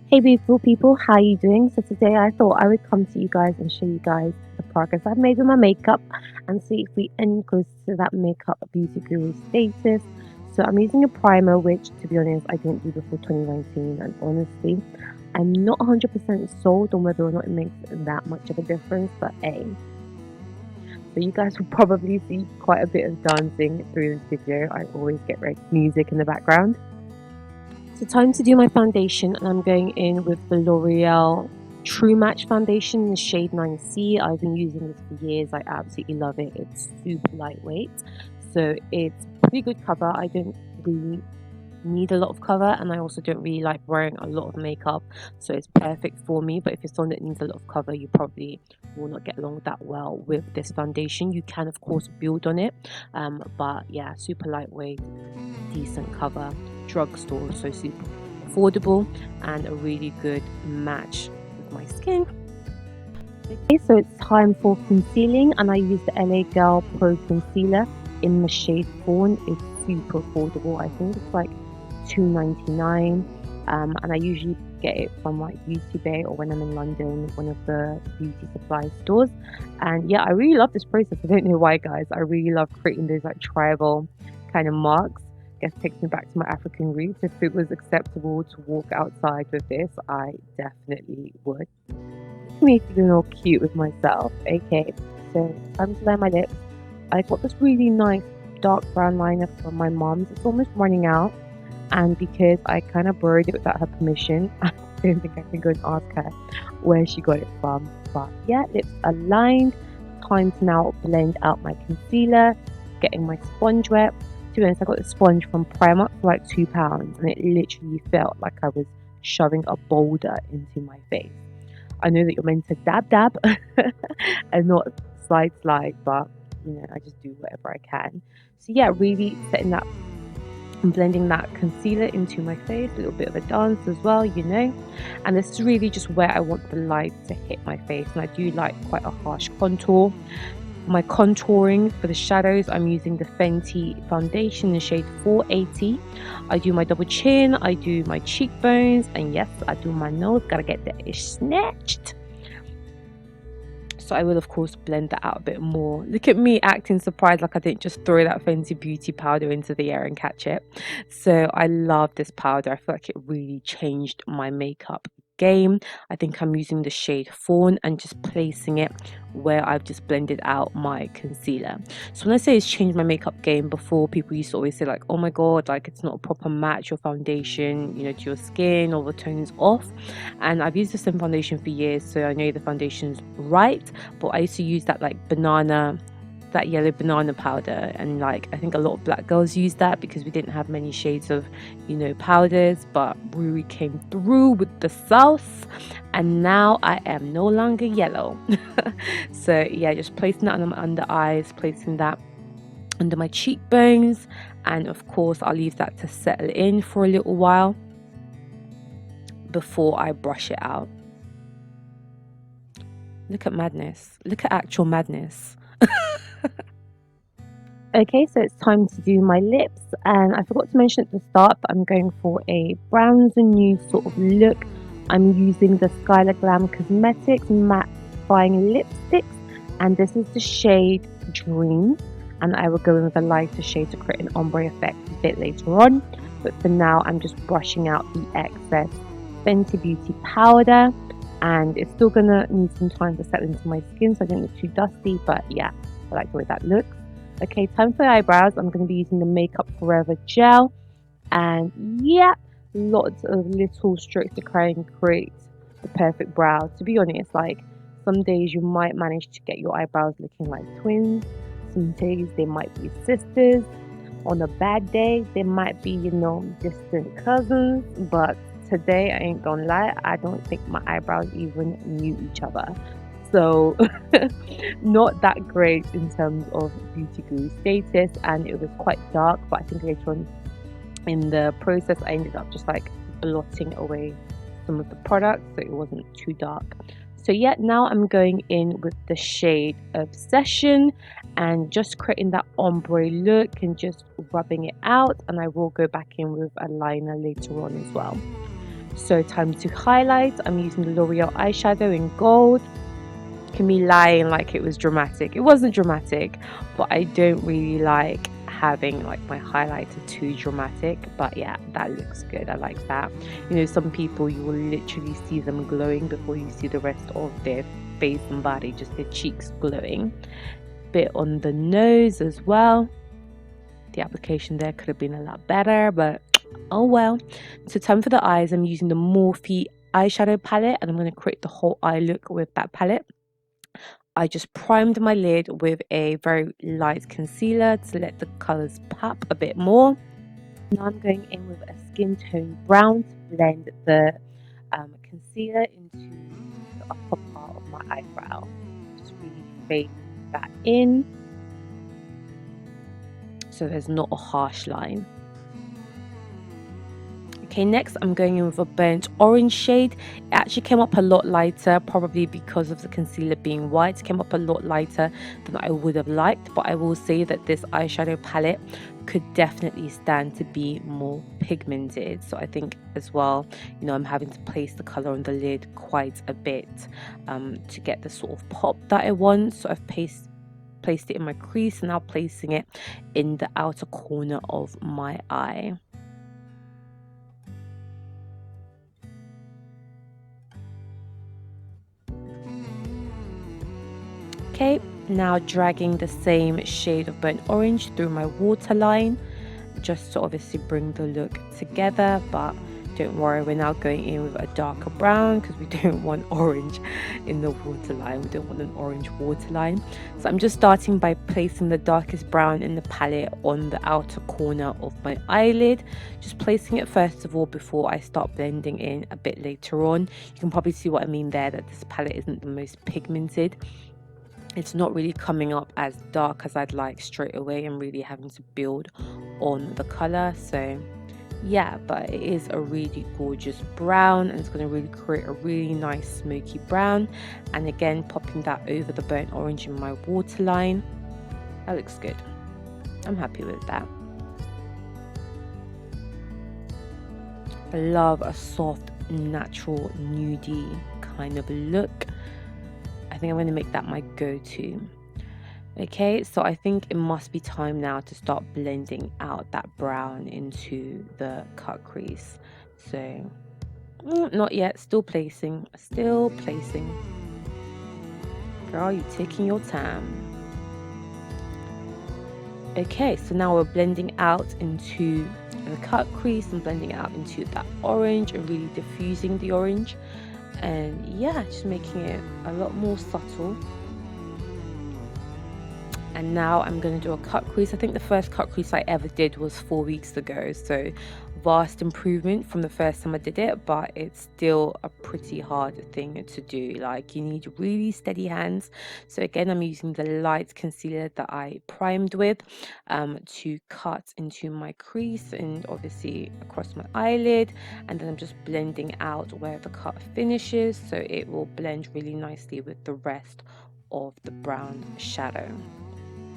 Hey beautiful people, how are you doing? So today I thought I would come to you guys and show you guys the progress I've made with my makeup and see if we any close to that makeup beauty guru status. So I'm using a primer which to be honest I didn't do before 2019, and honestly I'm not 100% sold on whether or not it makes that much of a difference, but so you guys will probably see quite a bit of dancing through this video. I always get music in the background. So time to do my foundation, and I'm going in with the L'Oreal True Match foundation in the shade 9C. I've been using this for years. I absolutely love it. It's super lightweight, so it's pretty good cover. I don't really need a lot of cover, and I also don't really like wearing a lot of makeup, so it's perfect for me. But if you're someone that needs a lot of cover, you probably will not get along that well with this foundation. You can of course build on it, but yeah, super lightweight, decent cover, drugstore, so super affordable and a really good match with my skin. Okay, so it's time for concealing, and I use the LA Girl Pro Concealer in the shade Fawn. It's super affordable. I think it's like $2.99, and I usually get it from like Beauty Bay, or when I'm in London, one of the beauty supply stores. And yeah, I really love this process. I don't know why, guys. I really love creating those like tribal kind of marks. I guess takes me back to my African roots. If it was acceptable to walk outside with this, I definitely would. Me feeling all cute with myself. Okay, so time to line my lips. I got this really nice dark brown liner from my mom's. It's almost running out, and because I kind of borrowed it without her permission, I don't think I can go and ask her where she got it from. But yeah, lips are lined. Time to now blend out my concealer, getting my sponge wet. To be honest, I got this sponge from Primark for like £2, and it literally felt like I was shoving a boulder into my face. I know that you're meant to dab and not slide, but you know, I just do whatever I can. So yeah, really setting that and blending that concealer into my face, a little bit of a dance as well, you know. And this is really just where I want the light to hit my face, and I do like quite a harsh contour. My contouring for the shadows, I'm using the Fenty foundation in the shade 480. I do my double chin, I do my cheekbones, and yes, I do my nose. Gotta get that snatched. So I will of course blend that out a bit more. Look at me acting surprised like I didn't just throw that Fenty Beauty powder into the air and catch it. So I love this powder. I feel like it really changed my makeup game. I think I'm using the shade Fawn and just placing it where I've just blended out my concealer. So when I say it's changed my makeup game, before people used to always say like, oh my god, like it's not a proper match, your foundation, you know, to your skin, or the tone is off. And I've used the same foundation for years, so I know the foundation's right. But I used to use that like banana, that yellow banana powder, and like I think a lot of black girls use that because we didn't have many shades of, you know, powders. But Ruri came through with the sauce, and now I am no longer yellow. So yeah, just placing that on my under eyes, placing that under my cheekbones, and of course I'll leave that to settle in for a little while before I brush it out. Look at madness. Look at actual madness. Okay, so it's time to do my lips, and I forgot to mention at the start, but I'm going for a bronze and nude sort of look. I'm using the Glam Cosmetics matte fine lipsticks, and this is the shade Dream, and I will go in with a lighter shade to create an ombre effect a bit later on. But for now, I'm just brushing out the excess Fenty Beauty powder, and it's still gonna need some time to settle into my skin so I don't look too dusty, but yeah, I like the way that looks. Okay, time for the eyebrows. I'm going to be using the Makeup Forever gel, and yeah, lots of little strokes to try and create the perfect brow. To be honest, like some days you might manage to get your eyebrows looking like twins, some days they might be sisters, on a bad day they might be, you know, distant cousins, but today I ain't gonna lie, I don't think my eyebrows even knew each other. So not that great in terms of beauty guru status, and it was quite dark, but I think later on in the process I ended up just like blotting away some of the products so it wasn't too dark. So yeah, now I'm going in with the shade Obsession and just creating that ombre look and just rubbing it out, and I will go back in with a liner later on as well. So time to highlight. I'm using the L'Oreal eyeshadow in gold. Can be lying like it was dramatic. It wasn't dramatic, but I don't really like having like my highlighter too dramatic. But yeah, that looks good. I like that. You know, some people you will literally see them glowing before you see the rest of their face and body, just their cheeks glowing. Bit on the nose as well. The application there could have been a lot better, but oh well. So time for the eyes. I'm using the Morphe eyeshadow palette, and I'm going to create the whole eye look with that palette. I just primed my lid with a very light concealer to let the colours pop a bit more. Now I'm going in with a skin tone brown to blend the concealer into the upper part of my eyebrow. Just really fade that in so there's not a harsh line. Okay, next I'm going in with a burnt orange shade. It actually came up a lot lighter, probably because of the concealer being white. It came up a lot lighter than I would have liked, but I will say that this eyeshadow palette could definitely stand to be more pigmented. So I think as well, you know, I'm having to place the color on the lid quite a bit to get the sort of pop that I want. So I've placed it in my crease and now placing it in the outer corner of my eye. Okay, now dragging the same shade of burnt orange through my waterline just to obviously bring the look together, but don't worry, we're now going in with a darker brown because we don't want orange in the waterline. We don't want an orange waterline. So I'm just starting by placing the darkest brown in the palette on the outer corner of my eyelid. Just placing it first of all before I start blending in a bit later on. You can probably see what I mean there, that this palette isn't the most pigmented. It's not really coming up as dark as I'd like straight away and really having to build on the color. So yeah, but it is a really gorgeous brown and it's going to really create a really nice smoky brown. And again, popping that over the burnt orange in my waterline. That looks good. I'm happy with that. I love a soft, natural, nudie kind of look. I think I'm going to make that my go-to. Okay, so I think it must be time now to start blending out that brown into the cut crease. So, not yet, still placing. Girl, you're taking your time. Okay, so now we're blending out into the cut crease and blending out into that orange and really diffusing the orange. And yeah, just making it a lot more subtle. And now I'm going to do a cut crease. I think the first cut crease I ever did was 4 weeks ago, so vast improvement from the first time I did it, but it's still a pretty hard thing to do. Like, you need really steady hands. So again, I'm using the light concealer that I primed with to cut into my crease and obviously across my eyelid, and then I'm just blending out where the cut finishes so it will blend really nicely with the rest of the brown shadow.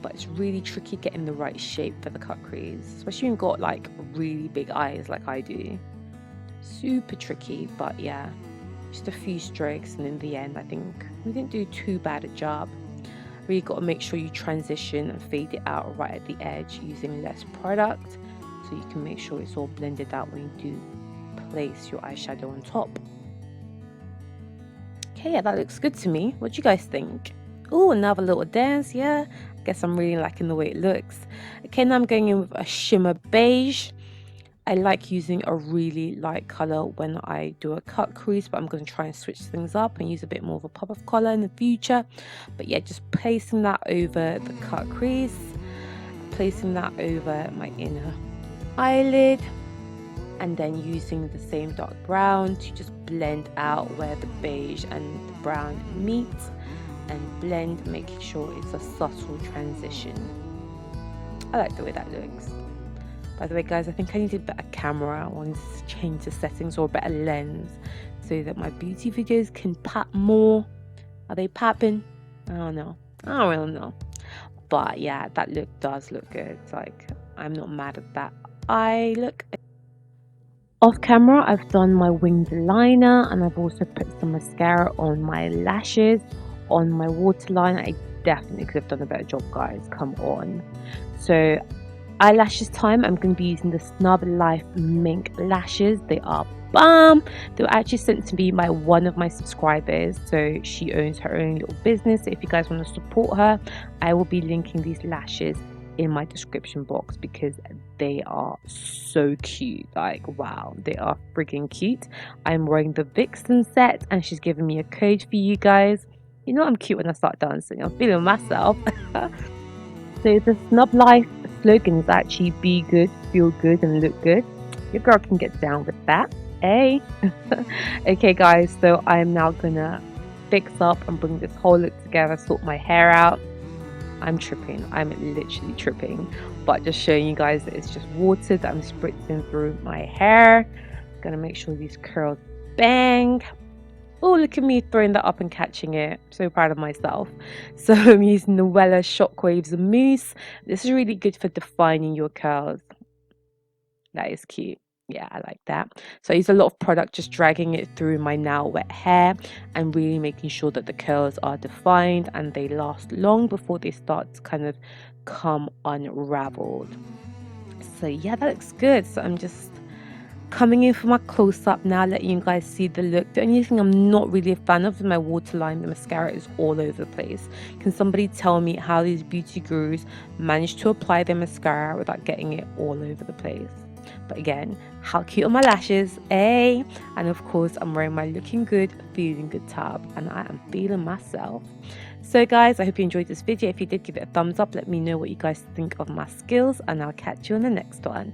But it's really tricky getting the right shape for the cut crease, especially when you've got like really big eyes like I do. Super tricky, but yeah, just a few strokes and in the end I think we didn't do too bad a job. Really got to make sure you transition and fade it out right at the edge using less product so you can make sure it's all blended out when you do place your eyeshadow on top. Okay, yeah, that looks good to me. What do you guys think? Oh, another little dance, yeah. I guess I'm really liking the way it looks. Okay, now I'm going in with a shimmer beige. I like using a really light color when I do a cut crease, but I'm going to try and switch things up and use a bit more of a pop of color in the future. But yeah, just placing that over the cut crease, placing that over my inner eyelid, and then using the same dark brown to just blend out where the beige and the brown meet. And blend, making sure it's a subtle transition. I like the way that looks. By the way, guys, I think I need a better camera. I wanted to change the settings or a better lens so that my beauty videos can pop more. Are they popping? I don't know. I don't really know. But yeah, that look does look good. Like, I'm not mad at that eye look. Off camera, I've done my winged liner and I've also put some mascara on my lashes, on my waterline. I definitely could have done a better job, guys. Come on. So eyelashes time, I'm going to be using the Snub Life Mink lashes. They are bomb. They were actually sent to me by one of my subscribers, so she owns her own little business. So if you guys want to support her, I will be linking these lashes in my description box because they are so cute. Like, wow, they are freaking cute. I'm wearing the Vixen set and she's giving me a code for you guys. You know I'm cute when I start dancing. I'm feeling myself. So the Snub Life slogan is actually be good, feel good, and look good. Your girl can get down with that. Hey. Okay, guys, so I am now gonna fix up and bring this whole look together, sort my hair out. I'm tripping. I'm literally tripping. But just showing you guys that it's just water that I'm spritzing through my hair. Gonna make sure these curls bang. Oh, look at me throwing that up and catching it. So proud of myself. So I'm using the Wella Shockwaves Mousse. This is really good for defining your curls. That is cute. Yeah, I like that. So I use a lot of product, just dragging it through my now wet hair and really making sure that the curls are defined and they last long before they start to kind of come unraveled. So yeah, that looks good. So I'm just coming in for my close-up now, letting you guys see the look. The only thing I'm not really a fan of is my waterline. The mascara is all over the place. Can somebody tell me how these beauty gurus manage to apply their mascara without getting it all over the place? But again, how cute are my lashes, eh? And of course, I'm wearing my looking good, feeling good tab, and I am feeling myself. So guys, I hope you enjoyed this video. If you did, give it a thumbs up. Let me know what you guys think of my skills, and I'll catch you on the next one.